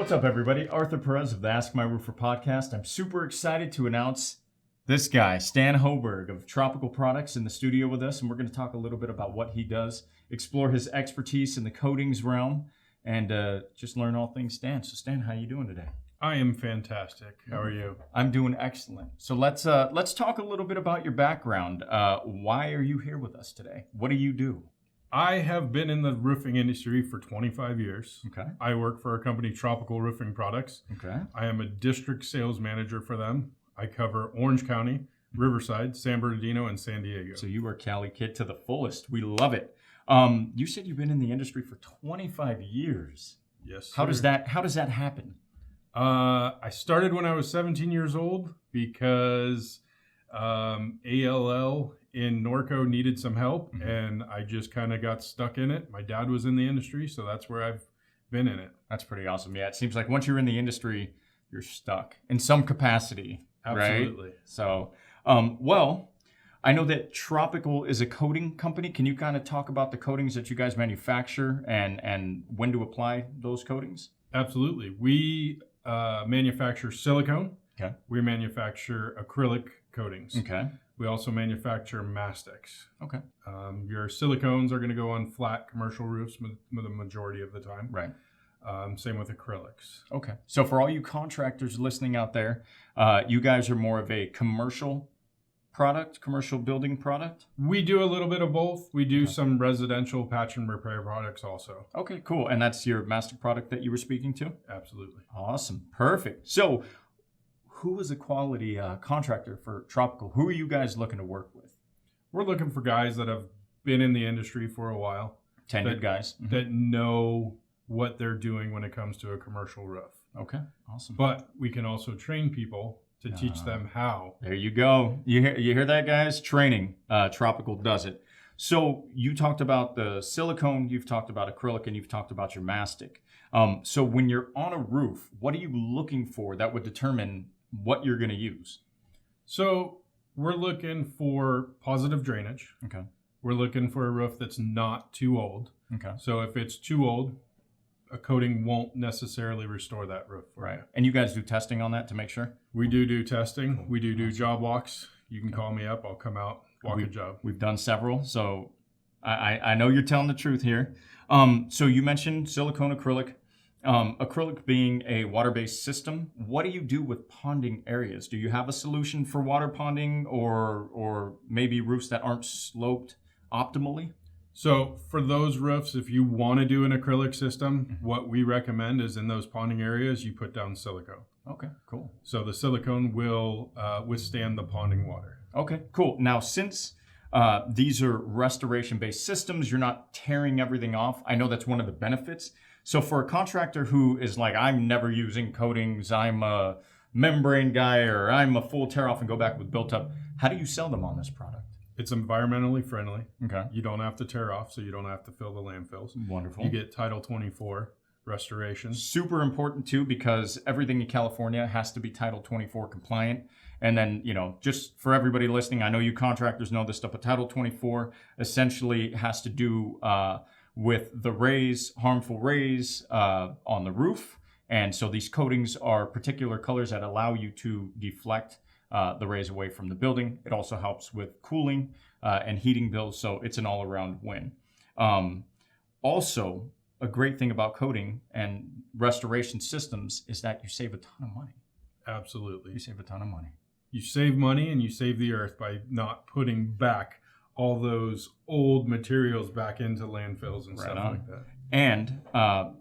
What's up, everybody? Arthur Perez of the Ask My Roofer podcast. I'm super excited to announce this guy, Stan Hoberg of Tropical Products, in the studio with us, and we're going to talk a little bit about what he does, explore his expertise in the coatings realm, and just learn all things Stan. So, Stan, how you doing today? I am fantastic. How are you? I'm doing excellent. So let's talk a little bit about your background. Why are you here with us today? What do you do? I have been in the roofing industry for 25 years. Okay. I work for a company, Tropical Roofing Products. Okay. I am a district sales manager for them. I cover Orange County, Riverside, San Bernardino, and San Diego. So you are Cali Kid to the fullest. We love it. You said you've been in the industry for 25 years. Yes, sir. How does that happen? I started when I was 17 years old because ALL in Norco needed some help, and I just kind of got stuck in it. My dad was in the industry, so that's where I've been in it. That's pretty awesome. Yeah, it seems like once you're in the industry, you're stuck in some capacity. Absolutely. Right? So, well, I know that Tropical is a coating company. Can you kind of talk about the coatings that you guys manufacture and when to apply those coatings? Absolutely. We manufacture silicone. Okay. We manufacture acrylic coatings. Okay. We also manufacture mastics. Okay. Your silicones are going to go on flat commercial roofs the majority of the time. Right. Same with acrylics. Okay. So for all you contractors listening out there, you guys are more of a commercial building product? We do a little bit of both. We do some residential patch and repair products also. Okay, cool. And that's your mastic product that you were speaking to? Absolutely. Awesome. Perfect. So who is a quality contractor for Tropical? Who are you guys looking to work with? We're looking for guys that have been in the industry for a while. Tenured guys. That know what they're doing when it comes to a commercial roof. Okay, awesome. But we can also train people to teach them how. There you go. You hear that, guys? Training. Tropical does it. So you talked about the silicone, you've talked about acrylic, and you've talked about your mastic. So when you're on a roof, what are you looking for that would determine what you're going to use? So we're looking for positive drainage. Okay. We're looking for a roof that's not too old. Okay. So if it's too old, a coating won't necessarily restore that roof for you. And you guys do testing on that to make sure? We do testing. Cool. We do job walks. You can call me up. I'll come out, walk a job. We've done several, so I know you're telling the truth here. So you mentioned silicone acrylic. Acrylic being a water-based system, what do you do with ponding areas? Do you have a solution for water ponding or maybe roofs that aren't sloped optimally? So for those roofs, if you want to do an acrylic system, what we recommend is in those ponding areas, you put down silicone. Okay, cool. So the silicone will withstand the ponding water. Okay, cool. Now, since these are restoration-based systems, you're not tearing everything off. I know that's one of the benefits. So for a contractor who is like, I'm never using coatings, I'm a membrane guy, or I'm a full tear off and go back with built up, how do you sell them on this product? It's environmentally friendly. Okay. You don't have to tear off, so you don't have to fill the landfills. Wonderful. You get Title 24 restoration. Super important too, because everything in California has to be Title 24 compliant. And then, just for everybody listening, I know you contractors know this stuff, but Title 24 essentially has to do with the rays, harmful rays on the roof. And so these coatings are particular colors that allow you to deflect the rays away from the building. It also helps with cooling and heating bills, so it's an all-around win. Also, a great thing about coating and restoration systems is that you save a ton of money. Absolutely. You save a ton of money. You save money and you save the earth by not putting back all those old materials back into landfills and stuff like that. And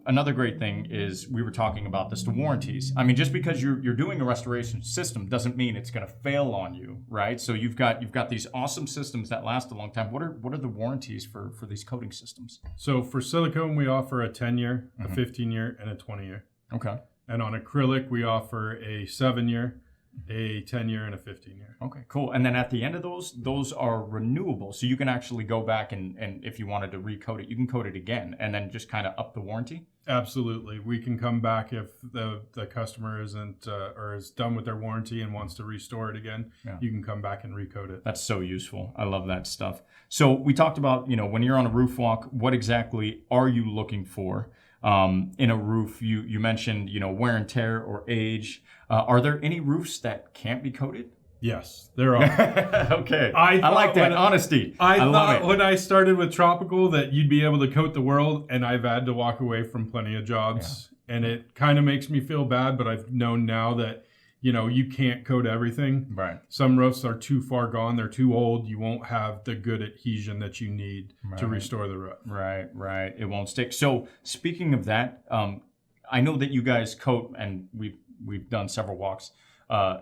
another great thing is we were talking about this, the warranties. I mean, just because you're doing a restoration system doesn't mean it's going to fail on you, right? So you've got these awesome systems that last a long time. What are the warranties for these coating systems? So for silicone, we offer a 10-year, a 15-year, and a 20-year. Okay. And on acrylic, we offer a 7-year, a 10-year, and a 15-year. Okay, cool. And then at the end of those are renewable. So you can actually go back and if you wanted to recoat it, you can coat it again and then just kind of up the warranty? Absolutely. We can come back if the customer isn't or is done with their warranty and wants to restore it again. Yeah. You can come back and recoat it. That's so useful. I love that stuff. So we talked about, when you're on a roof walk, what exactly are you looking for? in a roof. You mentioned, wear and tear or age. Are there any roofs that can't be coated? Yes, there are. Okay. I like that honesty. I love thought it. when I started with Tropical that you'd be able to coat the world, and I've had to walk away from plenty of jobs. Yeah. And it kind of makes me feel bad, but I've known now that, you can't coat everything. Right. Some roofs are too far gone. They're too old. You won't have the good adhesion that you need to restore the roof. Right. It won't stick. So speaking of that, I know that you guys coat, and we've done several walks.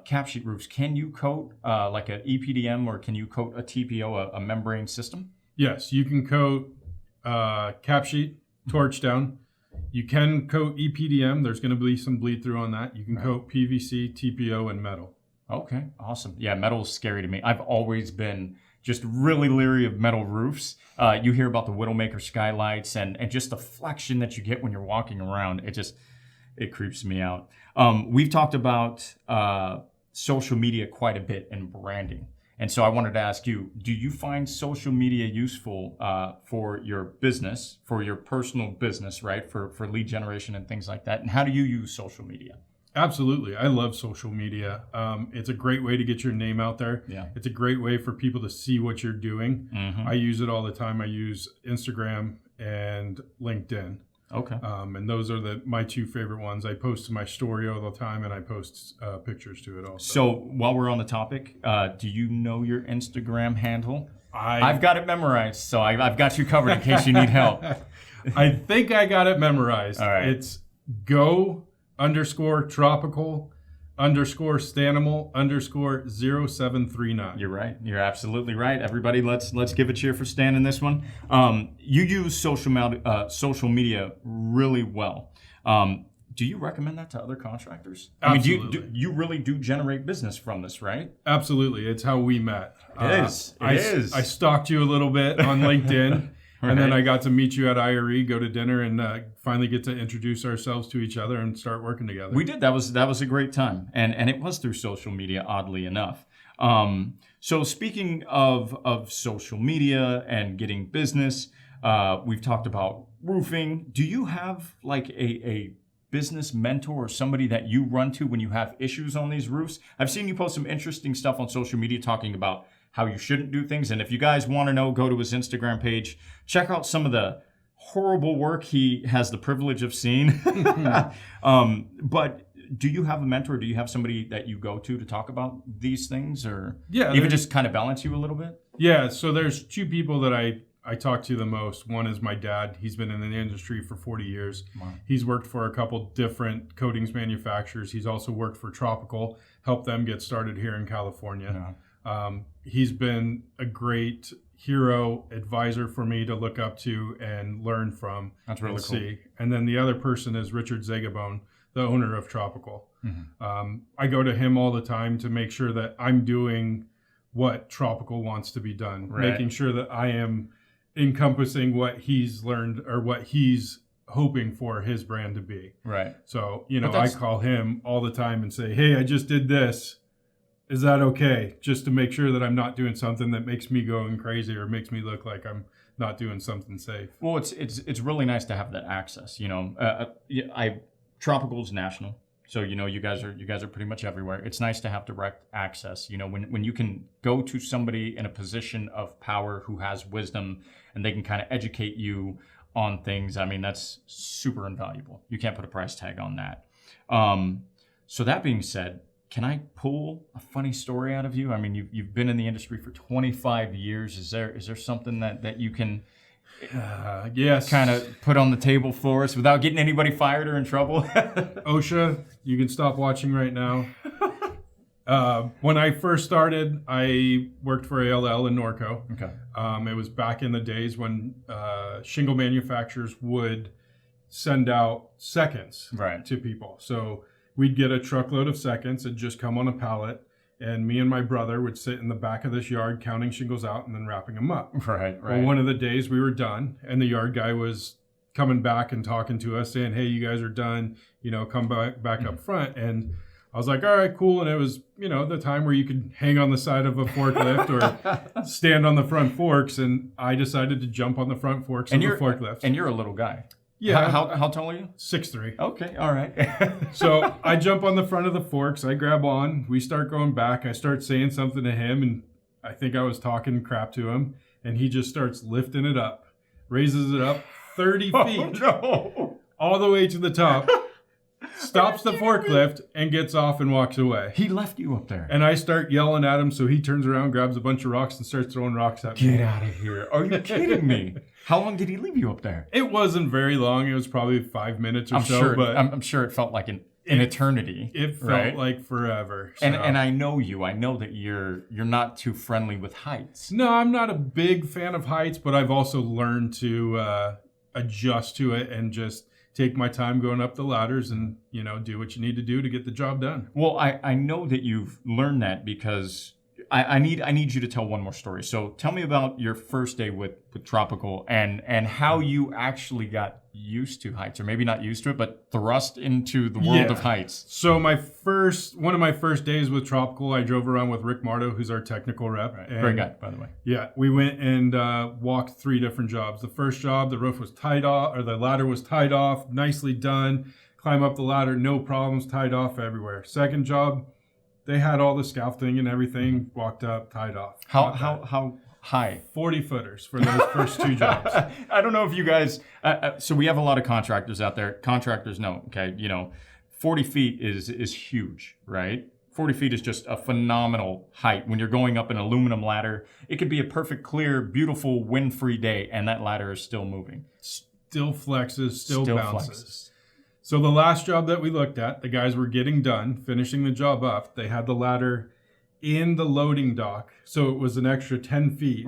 Cap sheet roofs, can you coat like an EPDM, or can you coat a TPO, a membrane system? Yes, you can coat cap sheet, torch down. You can coat EPDM. There's going to be some bleed through on that. You can coat PVC, TPO, and metal. Okay, awesome. Yeah, metal is scary to me. I've always been just really leery of metal roofs. You hear about the Widowmaker skylights and just the flexion that you get when you're walking around. It creeps me out. We've talked about social media quite a bit and branding. And so I wanted to ask you, do you find social media useful for your business, for your personal business, right? For lead generation and things like that? And how do you use social media? Absolutely. I love social media. It's a great way to get your name out there. Yeah. It's a great way for people to see what you're doing. Mm-hmm. I use it all the time. I use Instagram and LinkedIn. Okay. And those are my two favorite ones. I post to my story all the time, and I post pictures to it also. So while we're on the topic, do you know your Instagram handle? I've got it memorized, so I've got you covered in case you need help. I think I got it memorized. All right. It's go_tropical_stanimal_0739. You're right. You're absolutely right. Everybody, let's give a cheer for Stan in this one. You use social media really well. Do you recommend that to other contractors? Absolutely. I mean, you really do generate business from this, right? Absolutely. It's how we met. It is. I stalked you a little bit on LinkedIn. Right. And then I got to meet you at IRE, go to dinner, and finally get to introduce ourselves to each other and start working together. We did. That was a great time, and it was through social media, oddly enough. So speaking of social media and getting business, we've talked about roofing. Do you have like a business mentor or somebody that you run to when you have issues on these roofs? I've seen you post some interesting stuff on social media talking about how you shouldn't do things. And if you guys want to know, go to his Instagram page, check out some of the horrible work he has the privilege of seeing. But do you have a mentor? Do you have somebody that you go to talk about these things, or even just kind of balance you a little bit? Yeah. So there's two people that I talk to the most. One is my dad. He's been in the industry for 40 years. Wow. He's worked for a couple different coatings manufacturers. He's also worked for Tropical, helped them get started here in California. Yeah. He's been a great hero advisor for me to look up to and learn from. That's really cool. See. And then the other person is Richard Zegabone, the owner of Tropical. Mm-hmm. I go to him all the time to make sure that I'm doing what Tropical wants to be done, making sure that I am encompassing what he's learned or what he's hoping for his brand to be. Right. So, I call him all the time and say, hey, I just did this. Is that okay? Just to make sure that I'm not doing something that makes me going crazy or makes me look like I'm not doing something safe. Well, it's really nice to have that access. Tropical's national, so you guys are pretty much everywhere. It's nice to have direct access. When you can go to somebody in a position of power who has wisdom and they can kind of educate you on things. I mean, that's super invaluable. You can't put a price tag on that. So that being said, can I pull a funny story out of you? I mean, you've been in the industry for 25 years. Is there something that you can yes, kind of put on the table for us without getting anybody fired or in trouble? OSHA, you can stop watching right now. When I first started, I worked for ALL in Norco. Okay. It was back in the days when shingle manufacturers would send out seconds to people. So we'd get a truckload of seconds and just come on a pallet, and me and my brother would sit in the back of this yard counting shingles out and then wrapping them up. Right. Well, one of the days we were done, and the yard guy was coming back and talking to us saying, hey, you guys are done, come back up front. And I was like, all right, cool. And it was, the time where you could hang on the side of a forklift or stand on the front forks. And I decided to jump on the front forks of the forklift. And you're a little guy. Yeah. How tall are you? 6'3". Okay, all right. So I jump on the front of the forks. I grab on. We start going back. I start saying something to him, and I think I was talking crap to him, and he just starts lifting it up, raises it up 30 feet, no. all the way to the top, stops the forklift, and gets off and walks away. He left you up there. And I start yelling at him, so he turns around, grabs a bunch of rocks, and starts throwing rocks at me. Get out of here. Are you kidding me? How long did he leave you up there? It wasn't very long. It was probably 5 minutes or so. Sure, but I'm sure it felt like an eternity. It felt like forever. So. And I know you. I know that you're not too friendly with heights. No, I'm not a big fan of heights, but I've also learned to adjust to it and just take my time going up the ladders and, do what you need to do to get the job done. Well, I know that you've learned that because I need you to tell one more story. So tell me about your first day with Tropical and how you actually got used to heights, or maybe not used to it, but thrust into the world of heights. So one of my first days with Tropical, I drove around with Rick Marto, who's our technical rep. Right. Great guy, by the way. Yeah, we went and walked 3 different jobs. The first job, the roof was tied off, or the ladder was tied off, nicely done. Climb up the ladder, no problems, tied off everywhere. Second job, they had all the scaffolding and everything, walked up, tied off. How high? 40 footers for those first 2 jobs. I don't know if you guys, so we have a lot of contractors out there. Contractors know, okay, 40 feet is huge, right? 40 feet is just a phenomenal height. When you're going up an aluminum ladder, it could be a perfect, clear, beautiful, wind-free day, and that ladder is still moving. Still flexes, still bounces. So the last job that we looked at, the guys were getting done, finishing the job up. They had the ladder in the loading dock, so it was an extra 10 feet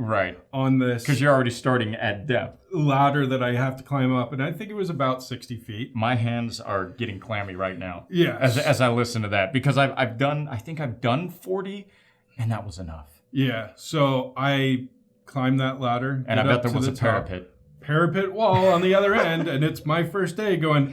on this. Because you're already starting at depth. Ladder that I have to climb up, and I think it was about 60 feet. My hands are getting clammy right now. Yeah. As I listen to that, because I've done 40, and that was enough. Yeah. So I climbed that ladder, and I bet there was a parapet wall on the other end, and it's my first day going,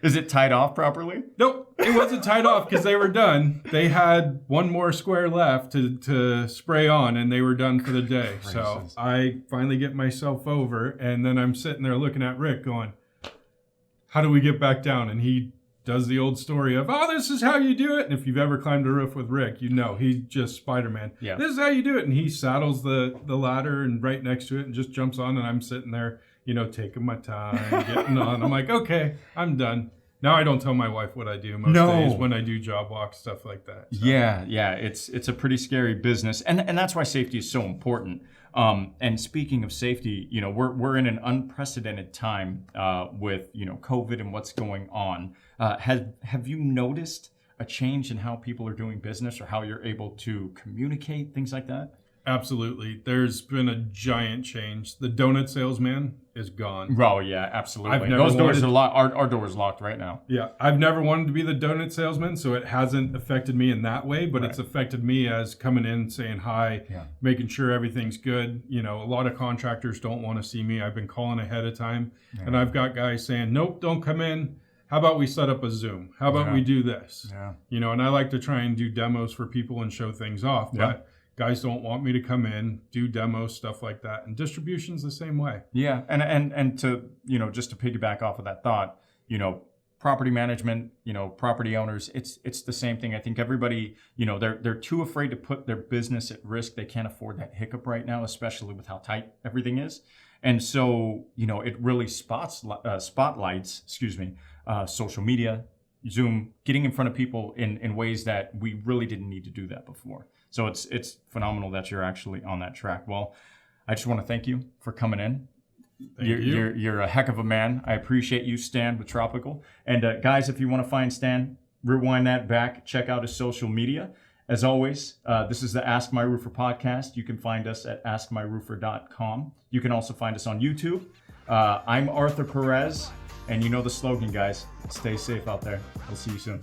Is it tied off properly? Nope, it wasn't tied off because they were done. They had one more square left to spray on, and they were done for the day. So I finally get myself over, and then I'm sitting there looking at Rick going, how do we get back down? And he does the old story of, this is how you do it. And if you've ever climbed a roof with Rick, he's just Spider-Man. Yeah. This is how you do it. And he saddles the ladder and right next to it and just jumps on. And I'm sitting there, taking my time, getting on. I'm like, okay, I'm done. Now I don't tell my wife what I do most days when I do job walks, stuff like that. So. Yeah. It's a pretty scary business. And that's why safety is so important. And speaking of safety, we're in an unprecedented time with COVID and what's going on. Have you noticed a change in how people are doing business or how you're able to communicate, things like that? Absolutely. There's been a giant change. The donut salesman is gone. Oh, yeah, absolutely. Those doors are locked. Our door is locked right now. Yeah. I've never wanted to be the donut salesman, so it hasn't affected me in that way, but it's affected me as coming in, saying hi, making sure everything's good. A lot of contractors don't want to see me. I've been calling ahead of time, and I've got guys saying, nope, don't come in. How about we set up a Zoom? How about we do this? Yeah. And I like to try and do demos for people and show things off, but guys don't want me to come in, do demos, stuff like that. And distribution's the same way. Yeah. And to, just to piggyback off of that thought, property management, property owners, it's the same thing. I think everybody, they're too afraid to put their business at risk. They can't afford that hiccup right now, especially with how tight everything is. And so, it really spotlights, social media, Zoom, getting in front of people in ways that we really didn't need to do that before. So it's phenomenal that you're actually on that track. Well, I just want to thank you for coming in. You're a heck of a man. I appreciate you, Stan, with Tropical. And guys, if you want to find Stan, rewind that back, check out his social media. As always, this is the Ask My Roofer podcast. You can find us at askmyroofer.com. You can also find us on YouTube. I'm Arthur Perez, and you know the slogan, guys. Stay safe out there. We'll see you soon.